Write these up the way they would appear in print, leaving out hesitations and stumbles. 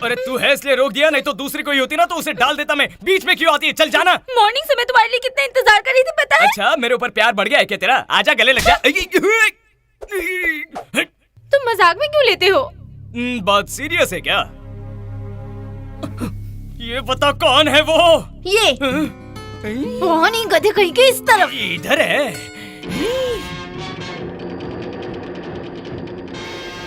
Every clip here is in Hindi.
अरे तू है इसलिए रोक दिया, नहीं तो दूसरी कोई होती ना तो उसे डाल देता मैं। बीच में क्यों आती है? चल जाना। मॉर्निंग से मैं तुम्हारे लिए कितना इंतजार कर रही थी पता है? अच्छा मेरे ऊपर प्यार बढ़ गया है क्या तेरा? आजा गले लग जा। तुम मजाक में क्यों लेते हो? बात सीरियस है क्या? ये बता कौन है वो? ये कौन ही गधे कहीं के इस तरफ? इधर है।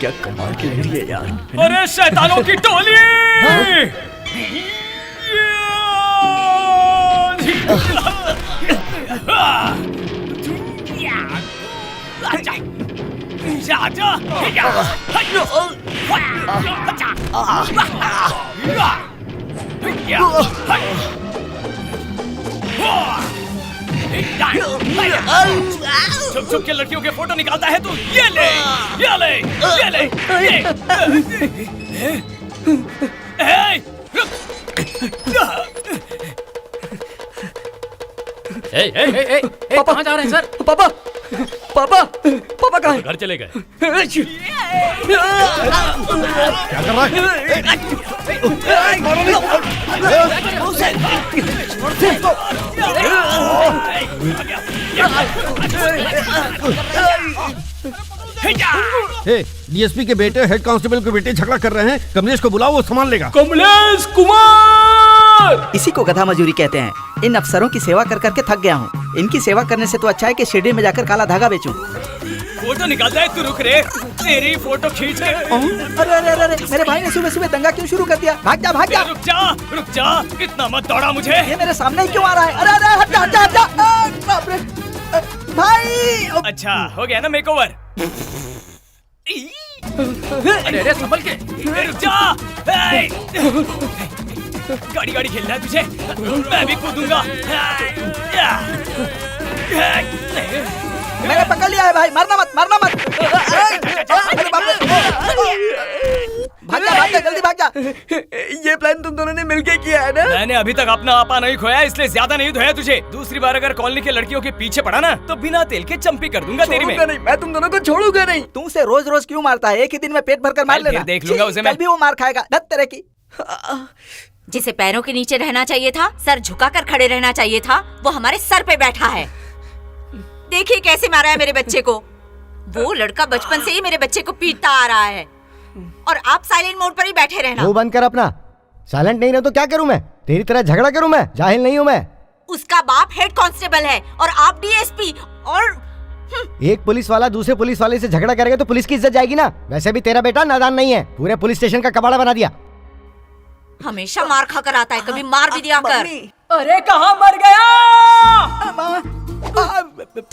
क्या कमाल की लग रही है यार। अरे शैतानों की टोली! छुप छुप के लड़कियों के फोटो निकालता है तू। ये ले, ये ले, ये ले, ये। कहाँ जा रहे हैं सर? पापा पापा पापा कहाँ हैं? घर चले गए। क्या कर रहा है? डीएसपी के बेटे हेड कांस्टेबल के बेटे झगड़ा कर रहे हैं। कमलेश को बुलाओ, वो संभाल लेगा। कमलेश कुमार! इसी को गधा मजदूरी कहते हैं। इन अफसरों की सेवा कर करके थक गया हूँ। इनकी सेवा करने से तो अच्छा है कि शिरडी में जाकर काला धागा बेचूं। फोटो निकालता है तू, रुक रे, तेरी फोटो खींच के। अरे अरे अरे मेरे भाई ने सुबह सुबह दंगा क्यों शुरू कर दिया? भाग जा भाग जा। रुक जा, रुक जा, इतना मत दौड़ा मुझे। ये मेरे सामने ही क्यों आ रहा है? अरे अरे हट जा हट जा हट जा। बाप रे भाई। अच्छा हो गया ना मेकओवर? अरे अरे संभल के। रुक जा। गाड़ी गाड़ी खेलना है तुझे? मैं भी कूदूंगा। मैंने पकड़ लिया है भाई, मारना मत मारना मत। अरे बाप रे, भाग जा जल्दी भाग जा। ये प्लान तुम दोनों ने मिलके किया है ना? मैंने अभी तक अपना आपा नहीं खोया, इसलिए ज्यादा नहीं धोया तुझे। दूसरी बार अगर कॉलोनी के लड़कियों के पीछे पड़ा ना तो बिना तेल के चंपी कर दूंगा तेरी में। नहीं, मैं तुम दोनों को छोड़ूंगा नहीं। तू उसे रोज रोज क्यों मारता है? एक ही दिन में पेट भरकर मार लेना। देख लूंगा उसे मैं। कल भी वो मार खाएगा। दत्त तेरे की। जिसे पैरों के नीचे रहना चाहिए था, सर झुकाकर खड़े रहना चाहिए था, वो हमारे सर पे बैठा है। देखिए कैसे मारा है मेरे बच्चे को। वो लड़का बचपन से ही मेरे बच्चे को पीटता आ रहा है और आप साइलेंट मोड पर ही बैठे रहना। वो बंद कर अपना। साइलेंट नहीं रहो तो क्या करूं मैं? तेरी तरह झगड़ा करूं मैं? जाहिल नहीं हूं मैं। उसका बाप हेड कांस्टेबल है और आप डीएसपी। और एक पुलिस वाला दूसरे पुलिस वाले से झगड़ा करेगा तो पुलिस की इज्जत जाएगी ना। वैसे भी तेरा बेटा नादान नहीं है, पूरे पुलिस स्टेशन का कबाड़ा बना दिया। हमेशा मार खाकर आता है, कभी मार भी दिया कर। अरे कहाँ मर गया?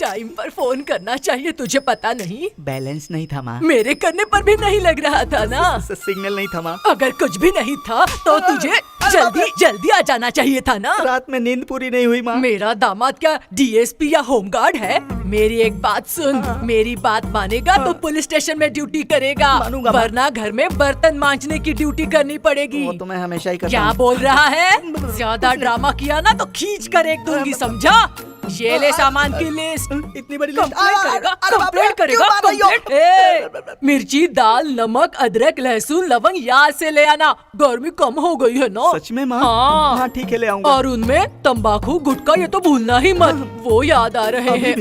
टाइम पर फोन करना चाहिए, तुझे पता नहीं? बैलेंस नहीं था माँ। मेरे करने पर भी नहीं लग रहा था ना। सिग्नल नहीं था माँ। अगर कुछ भी नहीं था तो तुझे जल्दी जल्दी आ जाना चाहिए था ना। रात में नींद पूरी नहीं हुई माँ। मेरा दामाद क्या डीएसपी या होमगार्ड है? मेरी एक बात सुन, मेरी बात मानेगा तो पुलिस स्टेशन में ड्यूटी करेगा, मानूंगा, वरना घर में बर्तन मांजने की ड्यूटी करनी पड़ेगी। वो तो मैं हमेशा ही करता क्या हूँ। बोल रहा है? ज्यादा ड्रामा किया ना तो खींच कर एक दूंगी, समझा? ये ले सामान की लिस्ट। इतनी बड़ी कंप्लेंट करेगा, अरे बाप रे, कंप्लेंट करेगा, क्यों मार रही हो? कंप्लेंट। मिर्ची, दाल, नमक, अदरक, लहसुन, लवंग याद से ले आना। गर्मी कम हो गई है ना? सच में माँ? हाँ। हाँ ठीक है ले आऊंगा। और उनमें तंबाकू गुटखा ये तो भूलना ही मत, वो याद आ रहे हैं।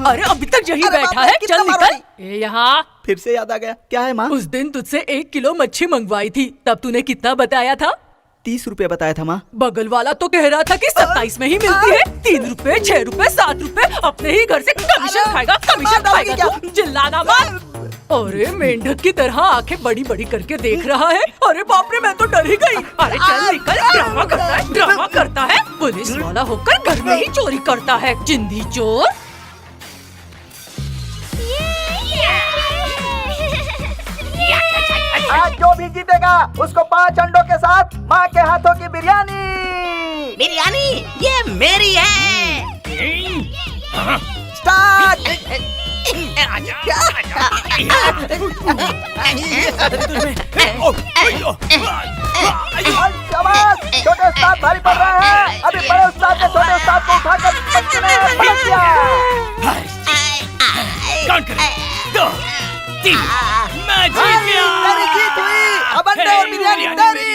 अरे अभी तक यही अरे बैठा बाप रे, है, कितना चल मारोगी? निकल। ए यहाँ फिर से याद आ गया। क्या है माँ? उस दिन तुझसे 1 किलो मच्छी मंगवाई थी, तब तूने कितना बताया था? 30 रुपए बताया था माँ। बगल वाला तो कह रहा था कि 27 में ही मिलती है। 3 रुपए, 6 रुपए, 7 रुपए, अपने ही घर से कमीशन खाएगा, कमीशन खाएगा। तू चिल्लाना मत। अरे मेंढक की तरह आंखें बड़ी बड़ी करके देख रहा है। अरे बाप रे, मैं तो डर ही गई। अरे चल निकल, ड्रामा करता है, ड्रामा करता है। पुलिस वाला होकर घर में ही चोरी करता है, जिंदी चोर। आज जो भी जीतेगा उसको 5 अंडों के साथ माँ के हाथों की बिरयानी। बिरयानी ये मेरी है। स्टार्ट। शाबाश, छोटे उस्ताद भारी पड़ रहे हैं। अभी बड़े उस्ताद ने छोटे उस्ताद को उठाकर पटकने में पलट दिया। काउंट कर। 2 3 मैं जीत गया। तेरी जीत हुई। अब अंडे और बिरयानी तेरी।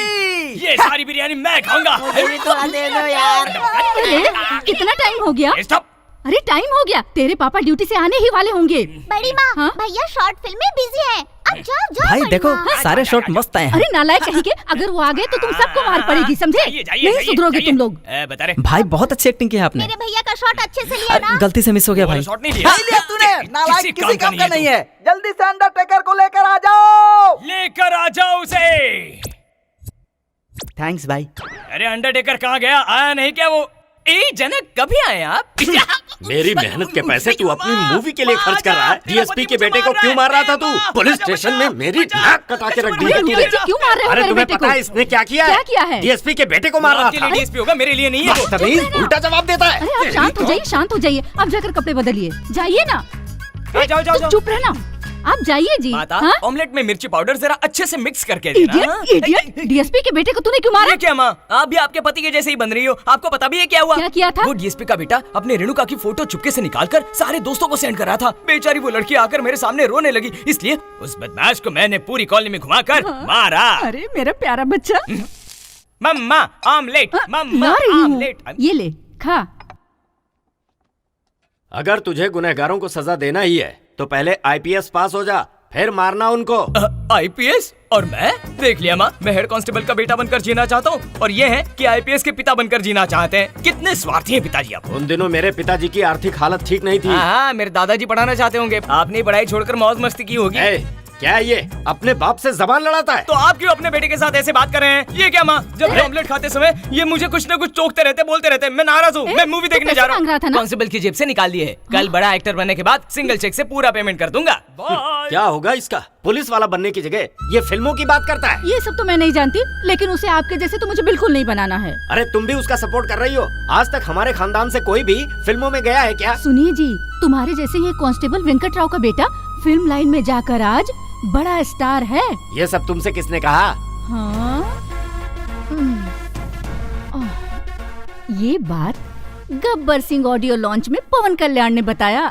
सारी बिरयानी मैं खाऊंगा। मुझे भी थोड़ा दे दो यार। अरे कितना टाइम हो गया? स्टॉप। अरे टाइम हो गया, तेरे पापा ड्यूटी से आने ही वाले होंगे। बड़ी माँ, हाँ? भैया शॉर्ट फिल्म में बिजी हैं। अब जाओ जाओ। भाई बड़ी देखो माँ। सारे शॉट मस्त आए हैं। अरे नालायक कहीं के, अगर वो आ गए तो तुम सबको मार पड़ेगी, समझे? नहीं सुधरोगे तुम लोग। बता रहे भाई बहुत अच्छी एक्टिंग की है आपने। मेरे भैया का शॉट अच्छे से लिया ना। गलती से मिस हो गया भाई। शॉट नहीं लिया। नहीं लिया तूने, नालायक किसी किसी काम का तू। नहीं है। जल्दी से अंडरटेकर को लेकर आ जाओ। लेकर आ जाओ उसे। थैंक्स भाई। अरे अंडरटेकर कहाँ गया? आया नहीं क्या वो? ए जनक, कभी आए आप? मेरी मेहनत के पैसे तू अपनी मूवी के लिए खर्च कर रहा है। डीएसपी के बेटे को क्यों मार रहा था तू? पुलिस स्टेशन में मेरी नाक कटा के रख दी है तूने। क्यों मार रहे हो अरे मेरे तुम्हें बेटे पता को? है इसने क्या किया क्या किया है? डीएसपी के बेटे को मार रहा आपके लिए था। डीएसपी होगा, मेरे लिए नहीं है वो। बदतमीज, उल्टा जवाब देता है। अरे आप शांत हो जाइए, शांत हो जाइए। आप जाकर कपड़े बदलिए, जाइए ना। जाओ जाओ जाओ। चुप रहना, आप जाइए जी। माता, हाँ? ऑमलेट में मिर्ची पाउडर जरा अच्छे से मिक्स करके देना। इडियट, इडियट, डीएसपी के बेटे को तूने क्यों मारा? ये क्या माँ, आप भी आपके पति के जैसे ही बन रही हो। आपको पता भी है क्या हुआ? क्या किया था? वो डीएसपी का बेटा अपने रेणुका की फोटो चुपके से निकालकर सारे दोस्तों को सेंड कर रहा था। बेचारी वो लड़की आकर मेरे सामने रोने लगी, इसलिए उस बदमाश को मैंने पूरी कॉलोनी में घुमाकर मारा। अरे मेरा प्यारा बच्चा। मम्मा ऑमलेट, मम्मा ला रही हूँ, ऑमलेट। ये ले खा। अगर तुझे गुनहगारों को सजा देना ही है तो पहले आईपीएस पास हो जा, फिर मारना उनको। आईपीएस? और मैं? देख लिया माँ, मैं हेड कांस्टेबल का बेटा बनकर जीना चाहता हूँ और ये है कि आईपीएस के पिता बनकर जीना चाहते हैं। कितने स्वार्थी हैं पिताजी आप। उन दिनों मेरे पिताजी की आर्थिक हालत ठीक नहीं थी। हाँ, मेरे दादाजी पढ़ाना चाहते होंगे। आपने पढ़ाई छोड़कर मौज मस्ती की होगी। ए, क्या ये अपने बाप से जबान लड़ाता है? तो आप क्यों अपने बेटे के साथ ऐसे बात कर रहे हैं? ये क्या माँ, जब मैं ऑमलेट खाते समय ये मुझे कुछ न कुछ टोकते रहते, बोलते रहते। मैं नाराज हूँ, मैं मूवी देखने जा रहा हूँ। कांस्टेबल की जेब से निकाल लिए है। कल बड़ा एक्टर बनने के बाद सिंगल चेक से पूरा पेमेंट कर दूंगा। क्या होगा इसका? पुलिस वाला बनने की जगह ये फिल्मों की बात करता है। ये सब तो मैं नहीं जानती, लेकिन उसे आपके जैसे तो मुझे बिल्कुल नहीं बनाना है। अरे तुम भी उसका सपोर्ट कर रही हो। आज तक हमारे खानदान से कोई भी फिल्मों में गया है क्या? सुनिए जी, तुम्हारे जैसे ये कांस्टेबल वेंकट राव का बेटा फिल्म लाइन में जाकर आज बड़ा स्टार है। ये सब तुमसे किसने कहा? हाँ? ये बात गब्बर सिंह ऑडियो लॉन्च में पवन कल्याण ने बताया।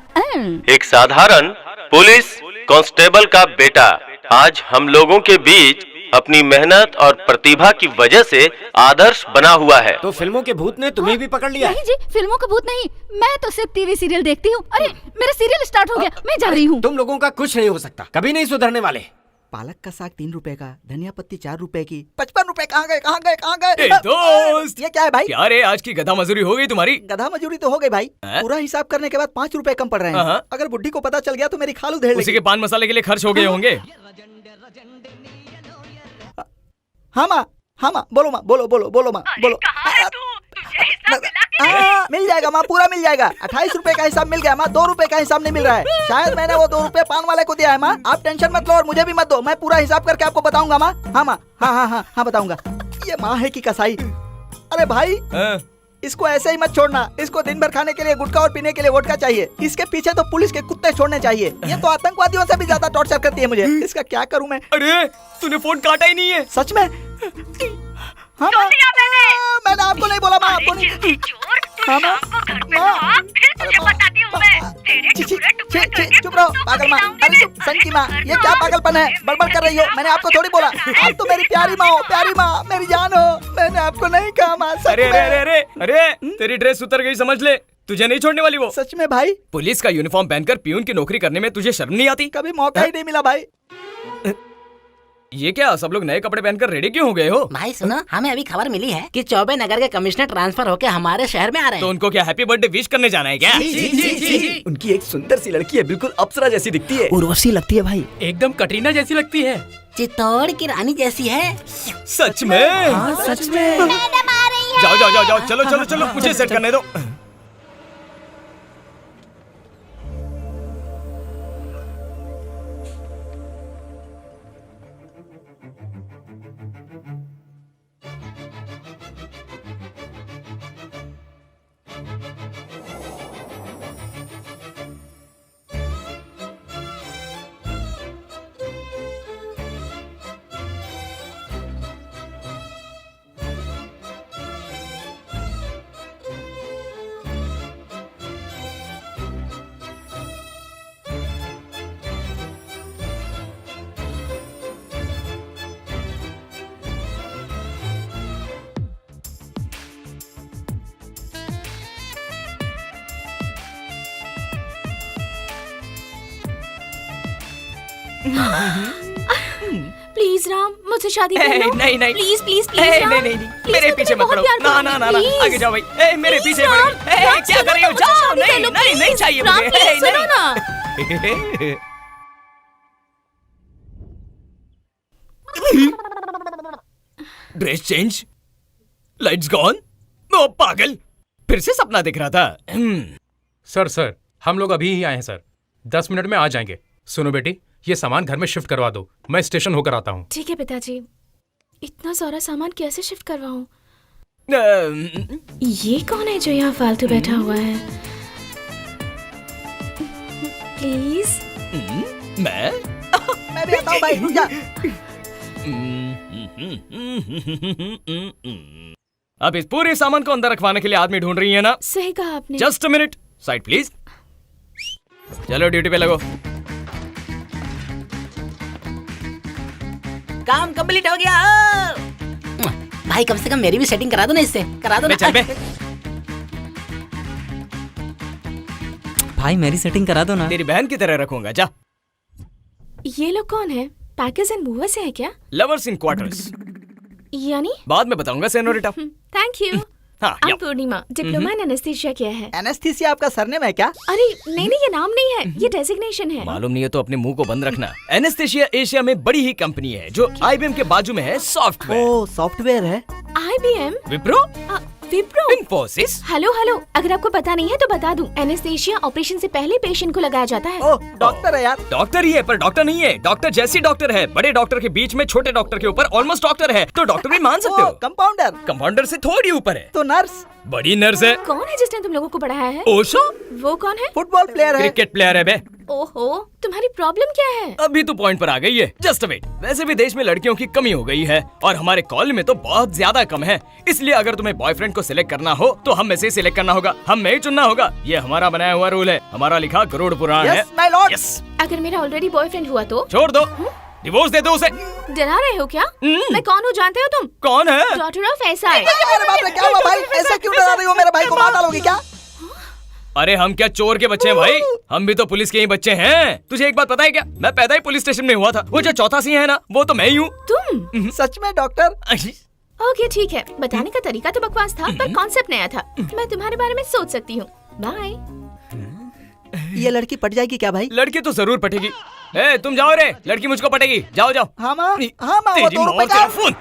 एक साधारण पुलिस कांस्टेबल का बेटा आज हम लोगों के बीच अपनी मेहनत और प्रतिभा की वजह से आदर्श बना हुआ है। तो फिल्मों के भूत ने तुम्हें भी पकड़ लिया? नहीं जी, फिल्मों का भूत नहीं, मैं तो सिर्फ टीवी सीरियल देखती हूँ। अरे मेरा सीरियल स्टार्ट हो गया, मैं जा रही हूँ। तुम लोगों का कुछ नहीं हो सकता, कभी नहीं सुधरने वाले। पालक का साग 3 रुपए का, धनिया पत्ती 4 रुपए की, 55 रुपए कहाँ गए, कहाँ गए, कहाँ ए गए? दोस्त, ये क्या है भाई? क्या रे, आज की गधा मजदूरी हो गई तुम्हारी? गधा मजदूरी तो हो गई भाई। पूरा हिसाब करने के बाद 5 रुपए कम पड़ रहे हैं। अगर बुड्ढी को पता चल गया तो मेरी खाल उधेड़ उसी लेगी। के पान मसाले के लिए खर्च हो गए होंगे। हाँ माँ, बोलो माँ, बोलो माँ, बोलो। मिल जाएगा माँ, पूरा मिल जाएगा। 28 रुपए का हिसाब मिल गया माँ, 2 रुपए का हिसाब नहीं मिल रहा है। शायद मैंने वो 2 रुपए पान वाले को दिया है माँ। आप टेंशन मत लो और मुझे भी मत दो, मैं पूरा हिसाब करके आपको बताऊंगा माँ। हाँ माँ, हाँ बताऊंगा। ये माँ है की कसाई। अरे भाई, इसको ऐसे ही मत छोड़ना। इसको दिन भर खाने के लिए गुटखा और पीने के लिए वोडका चाहिए। इसके पीछे तो पुलिस के कुत्ते छोड़ने चाहिए। ये तो आतंकवादियों से भी ज्यादा टॉर्चर करती है मुझे। इसका क्या करूं मैं? अरे तूने फोन काटा ही नहीं है। सच में? हाँ माँ, मैंने आपको नहीं बोला माँ, आपको नहीं। हाँ माँ, चुप रहो पागल माँ। अरे सन की माँ, ये क्या पागलपन है? बड़बड़ कर रही हो, मैंने आपको थोड़ी बोला। आप तो मेरी प्यारी माँ हो, प्यारी माँ, मेरी जान हो। मैंने आपको नहीं कहा माँ। अरे तेरी ड्रेस उतर गई, समझ ले। तुझे नहीं छोड़ने वाली वो। सच में भाई? पुलिस का यूनिफॉर्म पहनकर पियून की नौकरी करने में तुझे शर्म नहीं आती? कभी मौका ही नहीं मिला भाई। ये क्या, सब लोग नए कपड़े पहनकर रेडी क्यों हो गए हो? भाई सुनो, हमें अभी खबर मिली है कि चौबे नगर के कमिश्नर ट्रांसफर होके हमारे शहर में आ रहे हैं। तो उनको क्या हैप्पी बर्थडे विश करने जाना है क्या? जी। उनकी एक सुंदर सी लड़की है, बिल्कुल अप्सरा जैसी दिखती है। उर्वशी लगती है भाई। एकदम कटरीना जैसी लगती है। चित्तौड़ की रानी जैसी है। सच में? हाँ सच में। मैडम आ रही है। जाओ, चलो मुझे सेट करने दो। प्लीज राम, मुझसे शादी कर लो। नहीं नहीं प्लीज प्लीज प्लीज नहीं राम। नहीं नहीं प्लीज, मेरे मैं पीछे तुम्हें मत बहुत पड़ो। प्यार ना करूंगी, ना ना ना प्लीज। आगे जाओ भाई। मेरे प्लीज, पीछे राम, पड़ो। राम, क्या सुनो कर रही हो? ना, मुझसे जाओ। शादी कर नहीं लो, नहीं नहीं प्लीज। चाहिए राम, मुझे। प्लीज, सुनो ना। Dress change, lights gone. ओ पागल, फिर से सपना दिख रहा था। सर हम लोग अभी ही आए हैं सर, 10 मिनट में आ जाएंगे। सुनो बेटी, ये सामान घर में शिफ्ट करवा दो, मैं स्टेशन होकर आता हूँ। ठीक है पिताजी, इतना सारा सामान कैसे शिफ्ट करवाऊं? ये कौन है जो यहाँ फालतू बैठा हुआ है? प्लीज। मैं भी आता हूँ भाई, रुक जा। अब इस पूरे सामान को अंदर रखवाने के लिए आदमी ढूंढ रही है ना? सही कहा आपने। Just a minute, side please. चलो ड्यूटी पे लगो। काम कंप्लीट हो गया। भाई कम से कम मेरी भी सेटिंग करा दो ना, इससे करा दो ना। चल बे। भाई मेरी सेटिंग करा दो ना। तेरी बहन की तरह रखूंगा, जा। ये लोग कौन है? पैकेज एंड मूवर से है क्या? लवर्स इन क्वार्टर्स। यानी? बाद में बताऊंगा senorita. Thank you. I'm Purnima, diploma in anaesthesia किया है। एनेस्थीसिया आपका सरनेम है क्या? अरे नहीं नहीं, ये नाम नहीं है, ये डेजिग्नेशन है। मालूम नहीं है तो अपने मुंह को बंद रखना। एनेस्थीसिया एशिया में बड़ी ही कंपनी है जो IBM के बाजू में है। सॉफ्टवेयर। ओ सॉफ्टवेयर है। IBM? Wipro? Wipro? Infosys? Hello hello, अगर आपको पता नहीं है तो बता दूं, एनेस्थीसिया ऑपरेशन से पहले पेशेंट को लगाया जाता है। ओ डॉक्टर है यार। डॉक्टर ही है पर डॉक्टर नहीं है। डॉक्टर जैसी डॉक्टर है। बड़े डॉक्टर के बीच में छोटे डॉक्टर के ऊपर ऑलमोस्ट डॉक्टर है, तो डॉक्टर भी मान सकते हो। कंपाउंडर? कंपाउंडर से थोड़ी ऊपर है। तो नर्स? बड़ी नर्स है। कौन है जिसने तुम लोगों को पढ़ाया है? ओशो? वो कौन है? फुटबॉल प्लेयर है। क्रिकेट प्लेयर है बे। ओहो, तुम्हारी प्रॉब्लम क्या है? अभी तो पॉइंट पर आ गई है। Just wait. वैसे भी देश में लड़कियों की कमी हो गई है और हमारे कॉलेज में तो बहुत ज्यादा कम है। इसलिए अगर तुम्हें बॉयफ्रेंड को सिलेक्ट करना हो तो हम में से सिलेक्ट करना होगा, हम में ही चुनना होगा। ये हमारा बनाया हुआ रूल है, हमारा लिखा गरुड़ पुराण है। Yes my Lord. यस। अगर मेरा ऑलरेडी बॉयफ्रेंड हुआ तो? छोड़ दो, डिवोर्स दे दो उसे। डरा रहे हो क्या? मैं कौन हूँ जानते हो तुम? कौन है? Daughter of SI. अरे बाप रे, क्या हुआ भाई? ऐसा क्यों डरा रही हो? मेरे भाई को मार डालोगी क्या? अरे हम क्या चोर के बच्चे हैं भाई? हम भी तो पुलिस के ही बच्चे हैं। तुझे एक बात पता है क्या? मैं पैदा ही पुलिस स्टेशन में हुआ था। वो जो चौथा सिंह है ना, वो तो मैं ही हूँ। तुम? सच में डॉक्टर? ओके ठीक है, बताने का तरीका तो बकवास था पर कॉन्सेप्ट नया था। मैं तुम्हारे बारे में सोच सकती हूँ। बाय। ये लड़की पट जाएगी क्या भाई? लड़की तो जरूर पटेगी। तुम जाओ रे, लड़की मुझको पटेगी। जाओ जाओ। हाँ माँ, हाँ माँ, वो तेरी 2 रुपए मौत का। तेरा फोन।